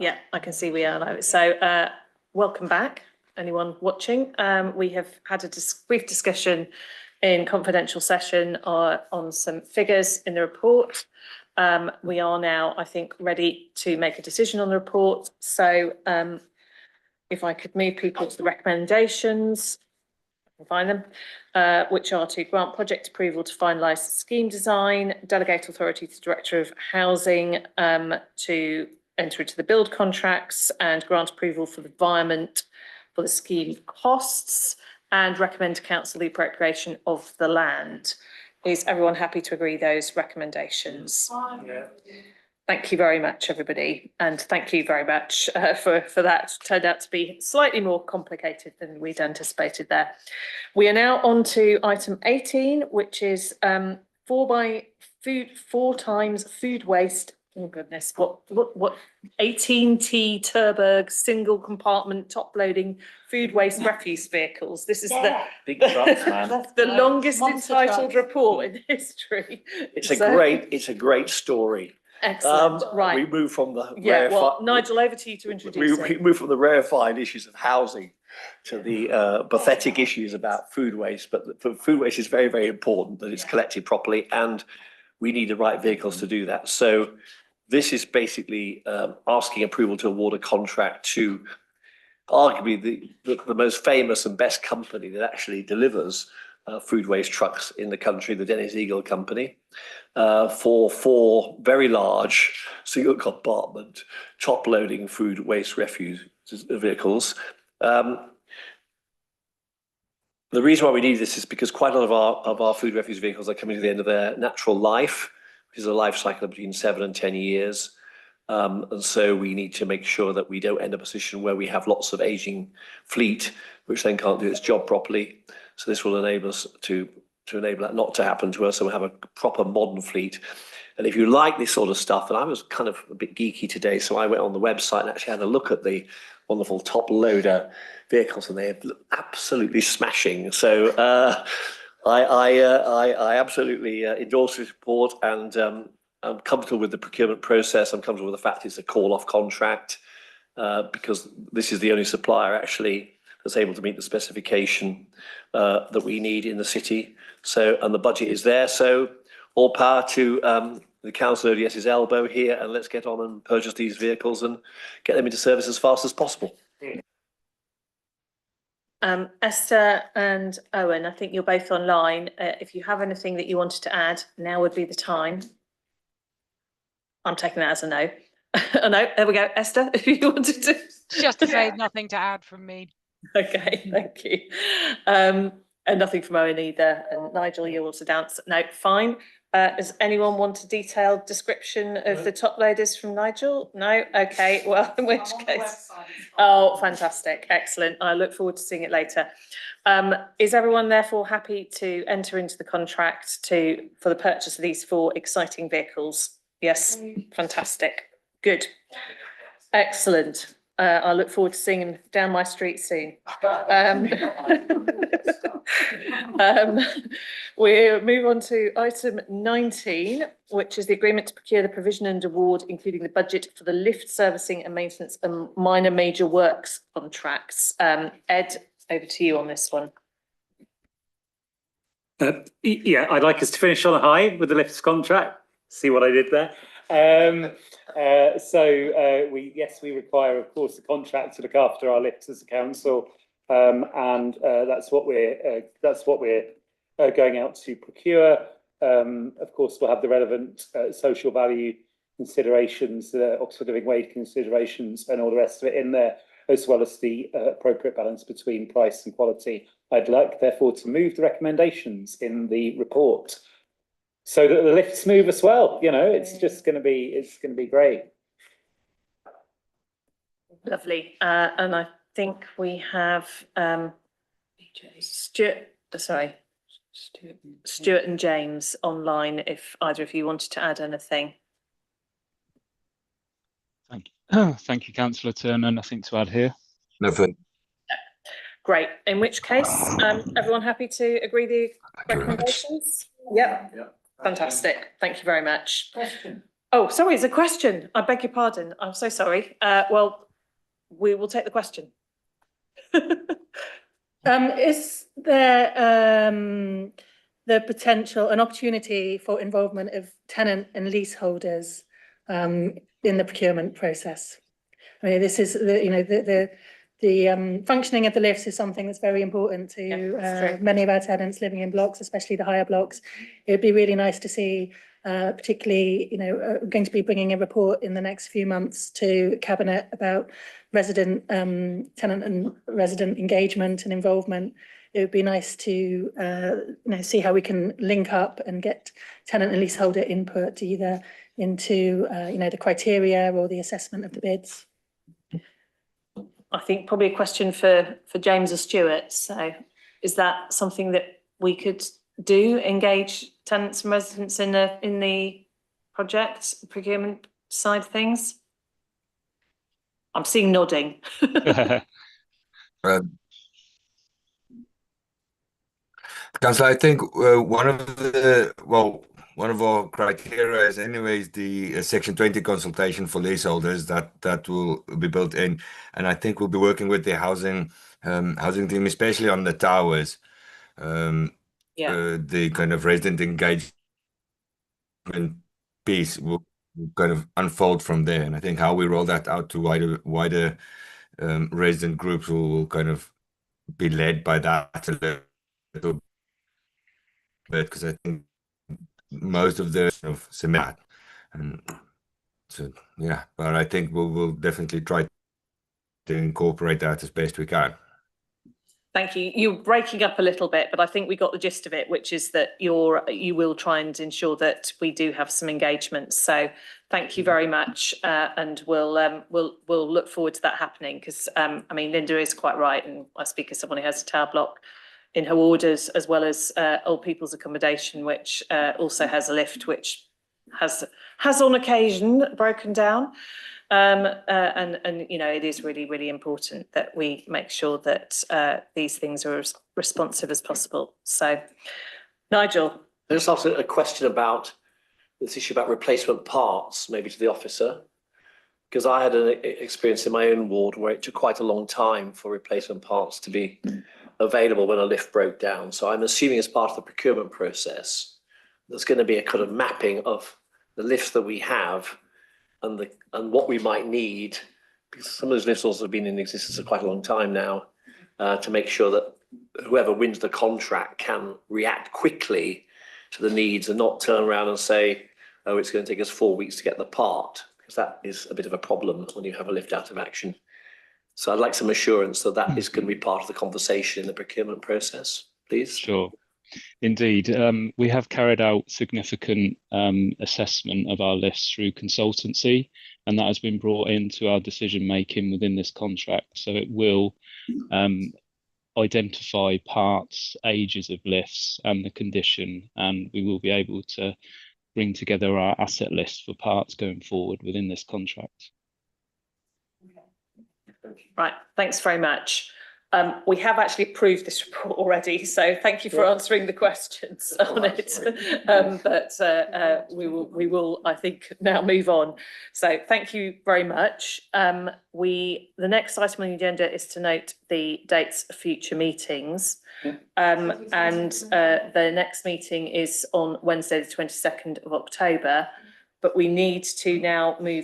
Yeah, I can see we are live. So welcome back, anyone watching. We have had a brief discussion in confidential session on some figures in the report. We are now, I think, ready to make a decision on the report. So if I could move people to the recommendations, I can find them, which are to grant project approval to finalise the scheme design, delegate authority to the Director of Housing to enter into the build contracts and grant approval for the environment for the scheme costs, and recommend to council the appropriation of the land. Is everyone happy to agree those recommendations? Yeah. Thank you very much, everybody, and thank you very much for that. It turned out to be slightly more complicated than we'd anticipated there. We are now on to item 18, which is 4 times food waste. Oh goodness, what 18T Turberg single compartment top loading food waste refuse vehicles. This is the big trucks, man. the longest Monster entitled trucks. report in history. It's a great story. Excellent. Right. We move from the Nigel, over to you to introduce we move from the rarefied issues of housing to the pathetic issues about food waste. But food waste is very, very important that it's collected properly, and we need the right vehicles to do that. So this is basically asking approval to award a contract to arguably the most famous and best company that actually delivers food waste trucks in the country, the Dennis Eagle Company, for 4 very large single compartment top loading food waste refuse vehicles. The reason why we need this is because quite a lot of our food refuse vehicles are coming to the end of their natural life, which is a life cycle of between 7 and 10 years. And so we need to make sure that we don't end up in a position where we have lots of aging fleet, which then can't do its job properly. So this will enable us to enable that not to happen to us, and we'll have a proper modern fleet. And if you like this sort of stuff, and I was kind of a bit geeky today, so I went on the website and actually had a look at the wonderful top loader vehicles, and they're absolutely smashing. So I absolutely endorse this report, and I'm comfortable with the procurement process. I'm comfortable with the fact it's a call-off contract because this is the only supplier actually that's able to meet the specification that we need in the city. So, and the budget is there. So all power to the council ODS's elbow here, and let's get on and purchase these vehicles and get them into service as fast as possible. Esther and Owen, I think you're both online. If you have anything that you wanted to add, now would be the time. I'm taking that as a no. A no, there we go. Esther, if you wanted to. Just to say, nothing to add from me. Okay, thank you. And nothing from Owen either. And Nigel, you also dance. No, fine. Does anyone want a detailed description of the top loaders from Nigel? No? Okay, well, in which case. Oh, fantastic. Excellent. I look forward to seeing it later. Is everyone therefore happy to enter into the contract for the purchase of these 4 exciting vehicles? Yes, fantastic. Good. Excellent. I look forward to seeing him down my street soon. We move on to item 19, which is the agreement to procure the provision and award, including the budget for the lift servicing and maintenance and minor major works contracts. Ed, over to you on this one. Yeah, I'd like us to finish on a high with the lifts contract. See what I did there. We require, of course, a contract to look after our lifts as a council, and that's what we're going out to procure. Of course, we'll have the relevant social value considerations, Oxford Living Wage considerations, and all the rest of it in there, as well as the appropriate balance between price and quality. I'd like, therefore, to move the recommendations in the report, so that the lifts move as well. You know, it's going to be great. Lovely. And I think we have Stuart and James online, if either of you wanted to add anything. Thank you, Councillor Turner. Nothing to add here. Nothing. Great. In which case, everyone happy to agree the recommendations? Yep. Fantastic. Thank you very much. Question. Oh, sorry, it's a question. I beg your pardon. I'm so sorry. Well, we will take the question. Is there the potential, an opportunity for involvement of tenant and leaseholders in the procurement process? I mean, this is the functioning of the lifts is something that's very important to many of our tenants living in blocks, especially the higher blocks. It would be really nice to see, particularly, we're going to be bringing a report in the next few months to Cabinet about resident, tenant and resident engagement and involvement. It would be nice to see how we can link up and get tenant and leaseholder input either into the criteria or the assessment of the bids. I think probably a question for James or Stuart. So is that something that we could do, engage tenants and residents in the project procurement side of things? I'm seeing nodding. Councillor, I think one of our criteria is anyways the Section 20 consultation for leaseholders that will be built in, and I think we'll be working with the housing team, especially on the towers. The kind of resident engagement piece will kind of unfold from there, and I think how we roll that out to wider resident groups will kind of be led by that a little bit, because I think most of the cement, and so yeah, but I think we'll definitely try to incorporate that as best we can. Thank you. You're breaking up a little bit, but I think we got the gist of it, which is that you will try and ensure that we do have some engagement. So thank you very much, and we'll look forward to that happening, because I mean, Linda is quite right, and I speak as someone who has a tower block in her orders, as well as old people's accommodation, which also has a lift, which has on occasion broken down. And it is really, really important that we make sure that these things are as responsive as possible. So, Nigel. I just asked a question about this issue about replacement parts, maybe to the officer, because I had an experience in my own ward where it took quite a long time for replacement parts to be available when a lift broke down. So I'm assuming as part of the procurement process, there's going to be a kind of mapping of the lifts that we have and what we might need, because some of those lifts also have been in existence for quite a long time now, to make sure that whoever wins the contract can react quickly to the needs and not turn around and say, oh, it's going to take us 4 weeks to get the part, because that is a bit of a problem when you have a lift out of action. So I'd like some assurance that that is going to be part of the conversation in the procurement process, please. Sure. Indeed, we have carried out significant assessment of our lifts through consultancy, and that has been brought into our decision making within this contract. So it will identify parts, ages of lifts and the condition, and we will be able to bring together our asset list for parts going forward within this contract. Right, thanks very much. We have actually approved this report already, so thank you for answering the questions on it. But we will, I think, now move on. So thank you very much. The next item on the agenda is to note the dates of future meetings. And the next meeting is on Wednesday, the 22nd of October. But we need to now move